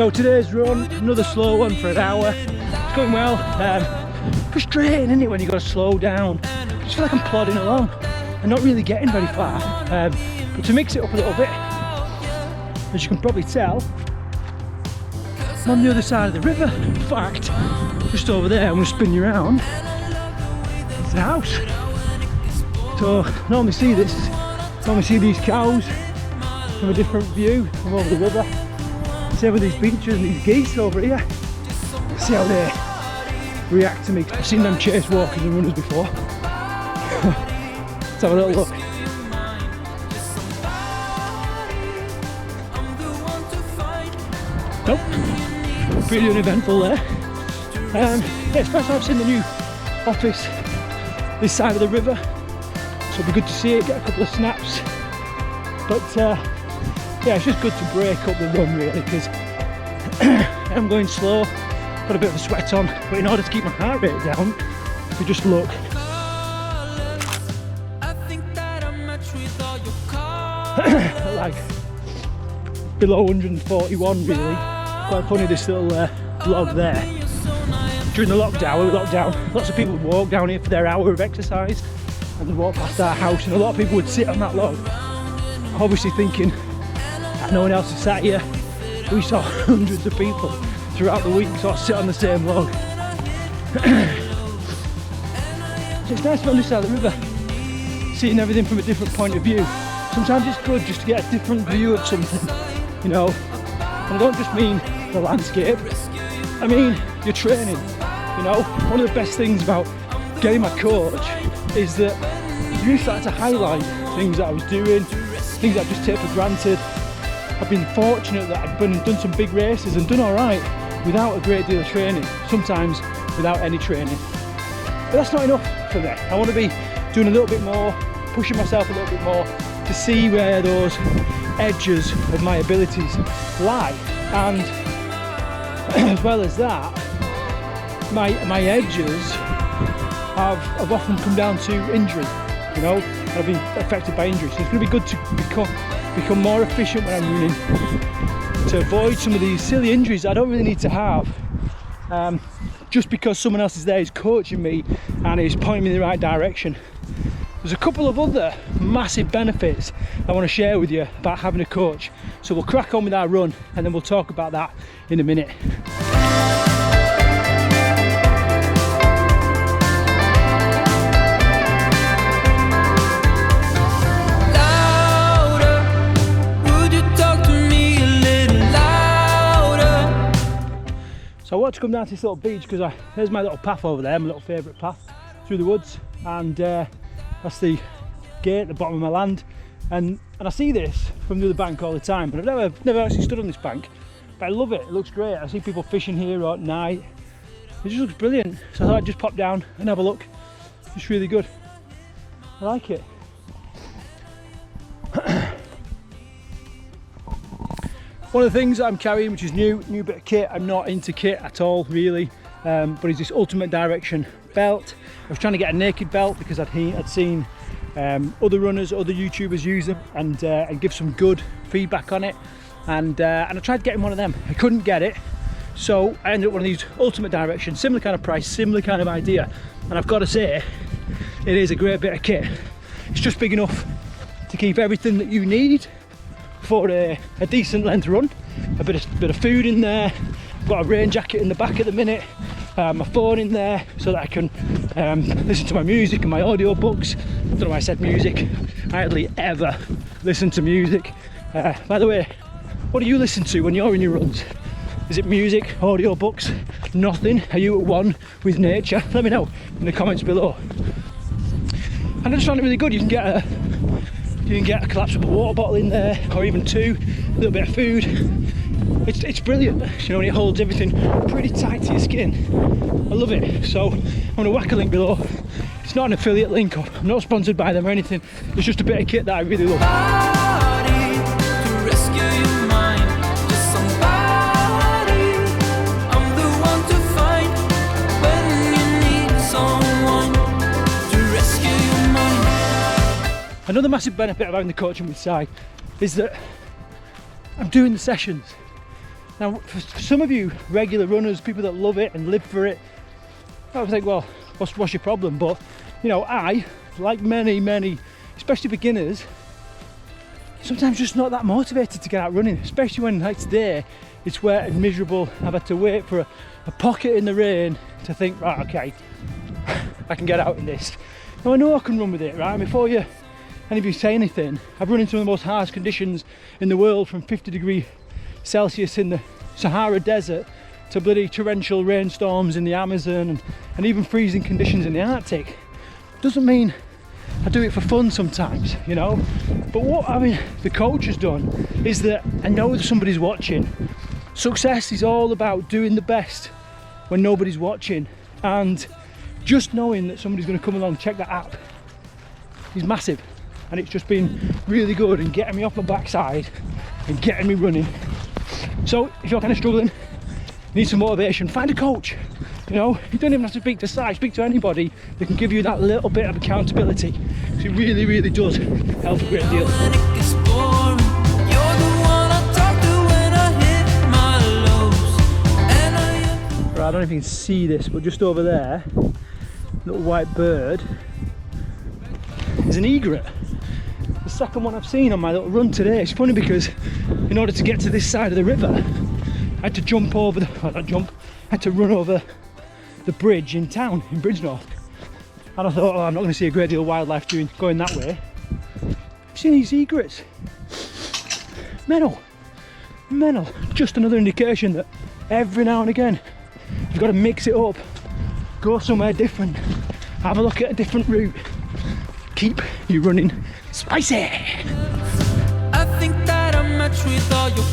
So today's run, another slow one for an hour. It's going well. Frustrating, isn't it, when you got to slow down? I just feel like I'm plodding along and not really getting very far. But to mix it up a little bit, as you can probably tell, I'm on the other side of the river. In fact, just over there, I'm going to spin you around. It's the house. So I normally see this, normally see these cows from a different view from over the river. Same with these beaches and these geese over here. See how they react to me. I've seen them chase walkers and runners before. Let's have a little look. Nope. Pretty uneventful there. Yeah, it's first time I've seen the new office this side of the river, so it'll be good to see it, get a couple of snaps. But yeah, it's just good to break up the run really, because I'm going slow, got a bit of a sweat on, but in order to keep my heart rate down, if you just look, like below 141 really. Quite funny, this little vlog there. During the lockdown, lots of people would walk down here for their hour of exercise and they'd walk past our house, and a lot of people would sit on that log, obviously thinking that no one else is sat here. We saw hundreds of people throughout the week sort of sit on the same log. So it's nice to be on this side of the river, seeing everything from a different point of view. Sometimes it's good just to get a different view of something, you know. And I don't just mean the landscape, I mean your training. You know, one of the best things about getting my coach is that you start to highlight things that I was doing, things I just take for granted. I've been fortunate that I've done some big races and done alright without a great deal of training, sometimes without any training. But that's not enough for me. I want to be doing a little bit more, pushing myself a little bit more to see where those edges of my abilities lie. And as well as that, my edges have often come down to injury, you know. I've been affected by injury, so it's going to be good to become more efficient when I'm running, to avoid some of these silly injuries that I don't really need to have, just because someone else is there, is coaching me and is pointing me in the right direction. There's a couple of other massive benefits I want to share with you about having a coach, so we'll crack on with our run and then we'll talk about that in a minute. So I want to come down to this little beach because there's my little path over there, my little favourite path through the woods, and that's the gate at the bottom of my land, and I see this from the other bank all the time, but I've never actually stood on this bank, but I love it. It looks great. I see people fishing here at night. It just looks brilliant, so I thought I'd just pop down and have a look. It's really good. I like it. One of the things that I'm carrying, which is new bit of kit, I'm not into kit at all really, but it's this Ultimate Direction belt. I was trying to get a naked belt because I'd seen other runners, other YouTubers use them and give some good feedback on it, and I tried getting one of them. I couldn't get it, so I ended up one of these Ultimate Direction, similar kind of price, similar kind of idea, and I've got to say, it is a great bit of kit. It's just big enough to keep everything that you need for a decent length run. A bit of food in there. I've got a rain jacket in the back at the minute. My phone in there so that I can listen to my music and my audio books. I don't know why I said music. I hardly ever listen to music. By the way, what do you listen to when you're in your runs? Is it music, audio books, nothing? Are you at one with nature? Let me know in the comments below. And I just found it really good. You can get a collapsible water bottle in there, or even two, a little bit of food. It's brilliant, you know, and it holds everything pretty tight to your skin. I love it. So I'm going to whack a link below. It's not an affiliate link, or I'm not sponsored by them or anything. It's just a bit of kit that I really love. Another massive benefit of having the coaching with Si is that I'm doing the sessions. Now, for some of you regular runners, people that love it and live for it, I would think, well, what's your problem? But, you know, I, like many, especially beginners, sometimes just not that motivated to get out running, especially when, like today, it's wet and miserable. I've had to wait for a pocket in the rain to think, right, okay, I can get out in this. Now I know I can run with it, right? Before any of you say anything, I've run into some of the most harsh conditions in the world, from 50°C in the Sahara Desert to bloody torrential rainstorms in the Amazon, and even freezing conditions in the Arctic. Doesn't mean I do it for fun sometimes, you know. But what the coach has done is that I know that somebody's watching. Success is all about doing the best when nobody's watching, and just knowing that somebody's going to come along and check that app is massive. And it's just been really good in getting me off my backside and getting me running. So if you're kind of struggling, need some motivation, find a coach. You know, you don't even have to speak to Si, speak to anybody that can give you that little bit of accountability, because it really does help a great deal. Right, I don't know if you can see this, but just over there, little white bird is an egret. The second one I've seen on my little run today. It's funny because in order to get to this side of the river, I had to jump over I had to run over the bridge in town, in Bridgnorth. And I thought, oh, I'm not going to see a great deal of wildlife going that way. I've seen these egrets. Mental. Just another indication that every now and again, you've got to mix it up. Go somewhere different. Have a look at a different route. Keep you running spicy. I think that I'm matched with all your